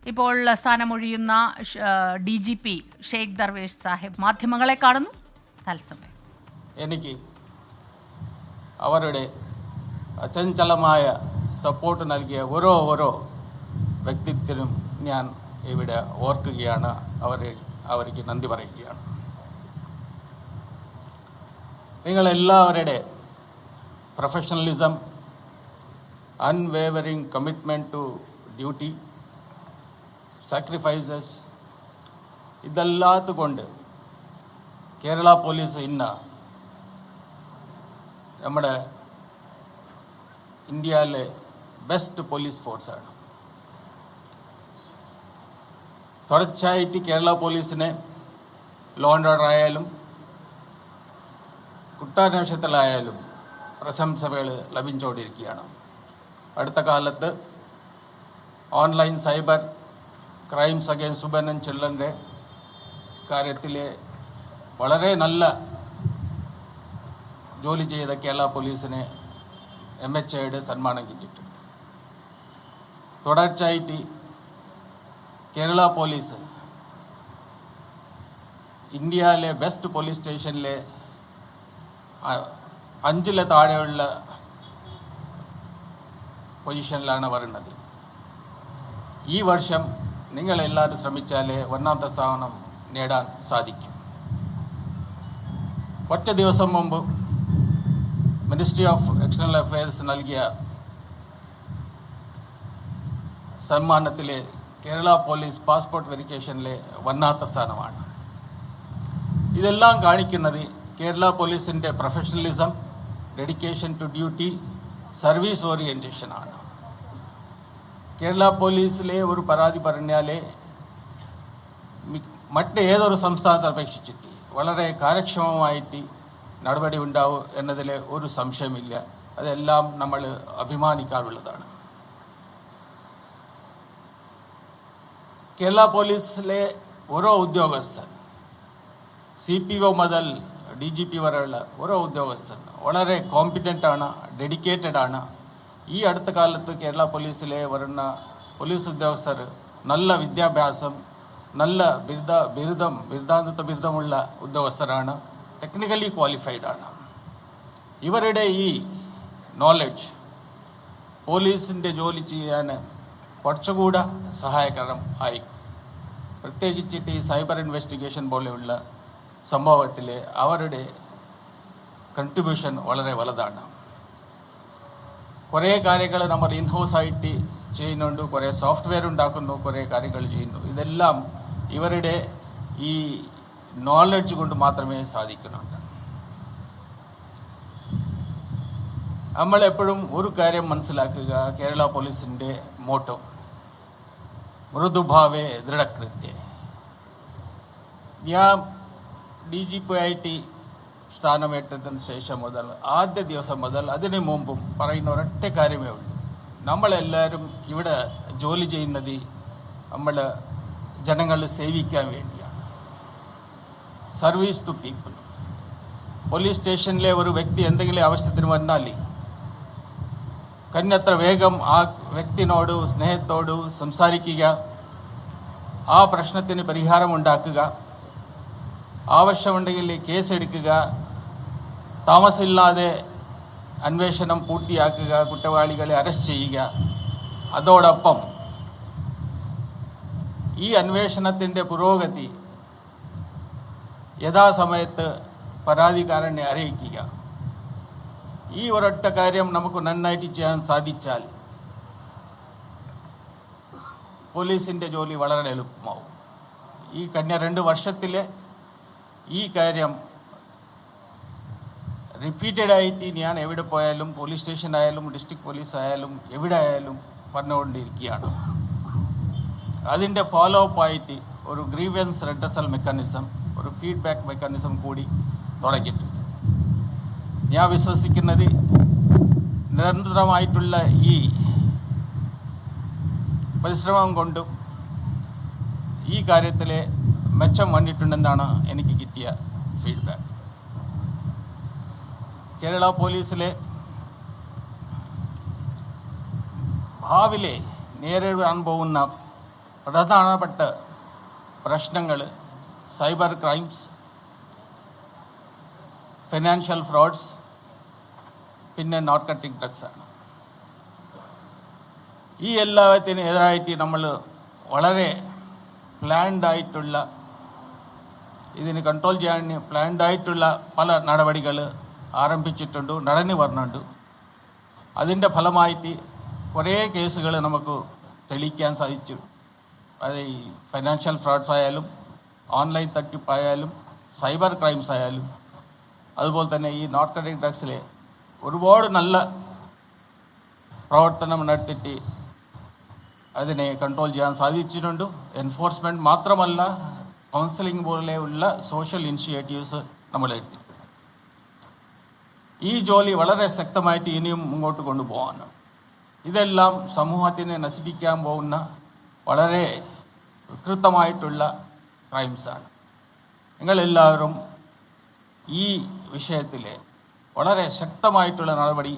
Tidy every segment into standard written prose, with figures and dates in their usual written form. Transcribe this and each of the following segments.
ഇപ്പോൾ സ്ഥാനമൊഴിയുന്ന DGP ഷെയ്ഖ് ദർവേഷ് സാഹിബ് മാധ്യമങ്ങളെ കാണുന്നു തത്സമയം. എനിക്ക് അവരുടെ അചഞ്ചലമായ സപ്പോർട്ട് നൽകിയ ഓരോ വ്യക്തിത്വത്തിനും ഞാൻ ഇവിടെ ഓർക്കുകയാണ്, അവർക്ക് നന്ദി പറയുകയാണ്. നിങ്ങളെല്ലാവരുടെ professionalism, unwavering commitment to duty, sacrifices ഇതല്ലാത്തുകൊണ്ട് കേരള പോലീസ് ഇന്ന് നമ്മുടെ ഇന്ത്യയിലെ ബെസ്റ്റ് പോലീസ് ഫോഴ്സാണ്. തുടർച്ചയായിട്ട് കേരള പോലീസിനെ ലോ ആൻഡ് ഓർഡർ ആയാലും കുറ്റാന്വേഷണത്തിലായാലും പ്രശംസകൾ ലഭിച്ചുകൊണ്ടിരിക്കുകയാണ്. അടുത്ത കാലത്ത് online cyber crimes against woman and ചിൽഡ്രൻ്റെ കാര്യത്തിൽ വളരെ നല്ല ജോലി ചെയ്ത കേരള പോലീസിന് MHAയുടെ സമ്മാനം കിട്ടിയിട്ടുണ്ട്. തുടർച്ചയായിട്ട് കേരള പോലീസ് ഇന്ത്യയിലെ ബെസ്റ്റ് പോലീസ് സ്റ്റേഷനിലെ 5 താഴെയുള്ള പൊസിഷനിലാണ് വരുന്നത്. ഈ വർഷം നിങ്ങളെല്ലാവരും ശ്രമിച്ചാൽ 1ാമത്തെ സ്ഥാനം നേടാൻ സാധിക്കും. കുറച്ച് ദിവസം മുമ്പ് മിനിസ്ട്രി ഓഫ് എക്സ്റ്റേണൽ അഫയേഴ്സ് നൽകിയ സമ്മാനത്തിലെ കേരള പോലീസ് പാസ്പോർട്ട് വെരിഫിക്കേഷനിലെ 1ാമത്തെ സ്ഥാനമാണ്. ഇതെല്ലാം കാണിക്കുന്നത് കേരള പോലീസിൻ്റെ professionalism, dedication to duty, service ഓറിയൻറ്റേഷനാണ്. കേരള പോലീസിലെ ഒരു പരാതി പറഞ്ഞാൽ മറ്റേതൊരു സംസ്ഥാനത്തെ അപേക്ഷിച്ചിട്ട് വളരെ കാര്യക്ഷമമായിട്ട് നടപടി ഉണ്ടാവും എന്നതിൽ ഒരു സംശയമില്ല. അതെല്ലാം നമ്മൾ അഭിമാനിക്കാറുള്ളതാണ്. കേരള പോലീസിലെ ഓരോ ഉദ്യോഗസ്ഥൻ, CPO മുതൽ DGP വരെയുള്ള ഓരോ ഉദ്യോഗസ്ഥൻ വളരെ കോമ്പിറ്റൻ്റാണ്, ഡെഡിക്കേറ്റഡാണ്. ഈ അടുത്ത കാലത്ത് കേരള പോലീസിലെ വരുന്ന പോലീസ് ഉദ്യോഗസ്ഥർ നല്ല വിദ്യാഭ്യാസം, നല്ല ബിരുദാന്തത്വ ബിരുദമുള്ള ഉദ്യോഗസ്ഥരാണ്, ടെക്നിക്കലി ക്വാളിഫൈഡ് ആണ്. ഇവരുടെ ഈ നോളജ് പോലീസിൻ്റെ ജോലി ചെയ്യാൻ കുറച്ചുകൂടെ സഹായകരം ആയി. പ്രത്യേകിച്ചിട്ട് ഈ സൈബർ ഇൻവെസ്റ്റിഗേഷൻ പോലെയുള്ള സംഭവത്തിൽ അവരുടെ കൺട്രിബ്യൂഷൻ വളരെ വലുതാണ്. കുറേ കാര്യങ്ങൾ നമ്മൾ ഇൻഹൗസ് ആയിട്ട് ചെയ്യുന്നുണ്ട്, കുറേ സോഫ്റ്റ്വെയർ ഉണ്ടാക്കുന്നു, കുറേ കാര്യങ്ങൾ ചെയ്യുന്നു. ഇതെല്ലാം ഇവരുടെ ഈ നോളജ് കൊണ്ട് മാത്രമേ സാധിക്കുന്നുണ്ട്. നമ്മളെപ്പോഴും ഒരു കാര്യം മനസ്സിലാക്കുക, കേരള പോലീസിൻ്റെ മോട്ടോ മൃദുഭാവേ ദൃഢകൃത്യ. ഞാൻ DGP ആയിട്ട് സ്ഥാനമേറ്റതിന് ശേഷം മുതൽ, ആദ്യ ദിവസം മുതൽ അതിനു മുമ്പും പറയുന്ന ഒരൊറ്റ കാര്യമേ ഉള്ളൂ, നമ്മളെല്ലാവരും ഇവിടെ ജോലി ചെയ്യുന്നത് നമ്മൾ ജനങ്ങളെ സേവിക്കാൻ വേണ്ടിയാണ്. Service to people. പോലീസ് സ്റ്റേഷനിലെ ഒരു വ്യക്തി എന്തെങ്കിലും ആവശ്യത്തിന് വന്നാൽ കഴിയുന്നത്ര വേഗം ആ വ്യക്തിനോട് സ്നേഹത്തോട് സംസാരിക്കുക, ആ പ്രശ്നത്തിന് പരിഹാരമുണ്ടാക്കുക, ആവശ്യമുണ്ടെങ്കിൽ കേസെടുക്കുക, താമസമില്ലാതെ അന്വേഷണം പൂർത്തിയാക്കുക, കുറ്റവാളികളെ അറസ്റ്റ് ചെയ്യുക. അതോടൊപ്പം ഈ അന്വേഷണത്തിൻ്റെ പുരോഗതി യഥാസമയത്ത് പരാതിക്കാരനെ അറിയിക്കുക. ഈ ഒരൊറ്റ കാര്യം നമുക്ക് നന്നായിട്ട് ചെയ്യാൻ സാധിച്ചാൽ പോലീസിൻ്റെ ജോലി വളരെ എളുപ്പമാവും. ഈ കഴിഞ്ഞ 2 വർഷത്തിലെ ഈ കാര്യം റിപ്പീറ്റഡായിട്ട് ഞാൻ എവിടെ പോയാലും, പോലീസ് സ്റ്റേഷൻ ആയാലും ഡിസ്ട്രിക്ട് പോലീസ് ആയാലും എവിടെ ആയാലും പറഞ്ഞുകൊണ്ടിരിക്കുകയാണ്. അതിൻ്റെ ഫോളോ അപ്പ് ആയിട്ട് ഒരു ഗ്രീവൻസ് റെഡ്രസൽ മെക്കാനിസം, ഒരു ഫീഡ്ബാക്ക് മെക്കാനിസം കൂടി തുടങ്ങിയിട്ടുണ്ട്. ഞാൻ വിശ്വസിക്കുന്നത് നിരന്തരമായിട്ടുള്ള ഈ പരിശ്രമം കൊണ്ടും ഈ കാര്യത്തിൽ മെച്ചം വന്നിട്ടുണ്ടെന്നാണ് എനിക്ക് കിട്ടിയ ഫീഡ്ബാക്ക്. കേരള പോലീസിലെ ഭാവിയിലെ നേരിടാൻ പോകുന്ന പ്രധാനപ്പെട്ട പ്രശ്നങ്ങൾ സൈബർ ക്രൈംസ്, ഫിനാൻഷ്യൽ ഫ്രോഡ്സ്, പിന്നെ നോർക്കറ്റിക് ഡ്രഗ്സ് ആണ്. ഈ എല്ലാത്തിനും എതിരായിട്ട് നമ്മൾ വളരെ പ്ലാൻഡായിട്ടുള്ള, ഇതിന് കൺട്രോൾ ചെയ്യാൻ പ്ലാൻഡായിട്ടുള്ള പല നടപടികൾ ആരംഭിച്ചിട്ടുണ്ട്, നടന്നു വരുന്നുണ്ട്. അതിൻ്റെ ഫലമായിട്ട് കുറേ കേസുകൾ നമുക്ക് തെളിയിക്കാൻ സാധിച്ചു. അത് ഈ ഫൈനാൻഷ്യൽ ഫ്രോഡ്സ് ആയാലും, ഓൺലൈൻ തട്ടിപ്പായാലും, സൈബർ ക്രൈംസ് ആയാലും, അതുപോലെ തന്നെ ഈ നോർക്കറ്റിക് ഡ്രഗ്സിലെ ഒരുപാട് നല്ല പ്രവർത്തനം നടത്തിയിട്ട് അതിനെ കൺട്രോൾ ചെയ്യാൻ സാധിച്ചിട്ടുണ്ട്. എൻഫോഴ്സ്മെൻറ്റ് മാത്രമല്ല, കൗൺസിലിംഗ് പോലെയുള്ള സോഷ്യൽ ഇനിഷ്യേറ്റീവ്സ് നമ്മൾ എടുത്തിട്ടുണ്ട്. ഈ ജോലി വളരെ ശക്തമായിട്ട് ഇനിയും മുന്നോട്ട് കൊണ്ടുപോകാനാണ്. ഇതെല്ലാം സമൂഹത്തിനെ നശിപ്പിക്കാൻ പോകുന്ന വളരെ വികൃതമായിട്ടുള്ള ക്രൈംസാണ്. നിങ്ങളെല്ലാവരും ഈ വിഷയത്തിൽ വളരെ ശക്തമായിട്ടുള്ള നടപടി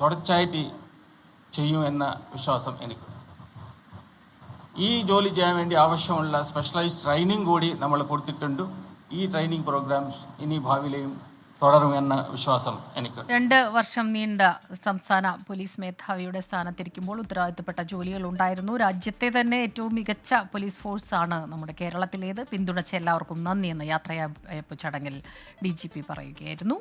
തുടർച്ചയായിട്ട് ചെയ്യുമെന്ന വിശ്വാസം എനിക്ക്. ഈ ജോലി ചെയ്യാൻ വേണ്ടി ആവശ്യമുള്ള സ്പെഷ്യലൈസ്ഡ് ട്രെയിനിങ് കൂടി നമ്മൾ കൊടുത്തിട്ടുണ്ട്. ഈ ട്രെയിനിങ് പ്രോഗ്രാംസ് ഇനി ഭാവിയിലെയും തുടരുമെന്ന വിശ്വാസം എനിക്ക്. 2 വർഷം നീണ്ട സംസ്ഥാന പോലീസ് മേധാവിയുടെ സ്ഥാനത്തിരിക്കുമ്പോൾ ഉത്തരവാദിത്തപ്പെട്ട ജോലികൾ ഉണ്ടായിരുന്നു. രാജ്യത്തെ തന്നെ ഏറ്റവും മികച്ച പോലീസ് ഫോഴ്സാണ് നമ്മുടെ കേരളത്തിലേത്. പിന്തുണച്ച എല്ലാവർക്കും നന്ദി എന്ന് യാത്രയയപ്പ് ചടങ്ങിൽ DGP പറയുകയായിരുന്നു.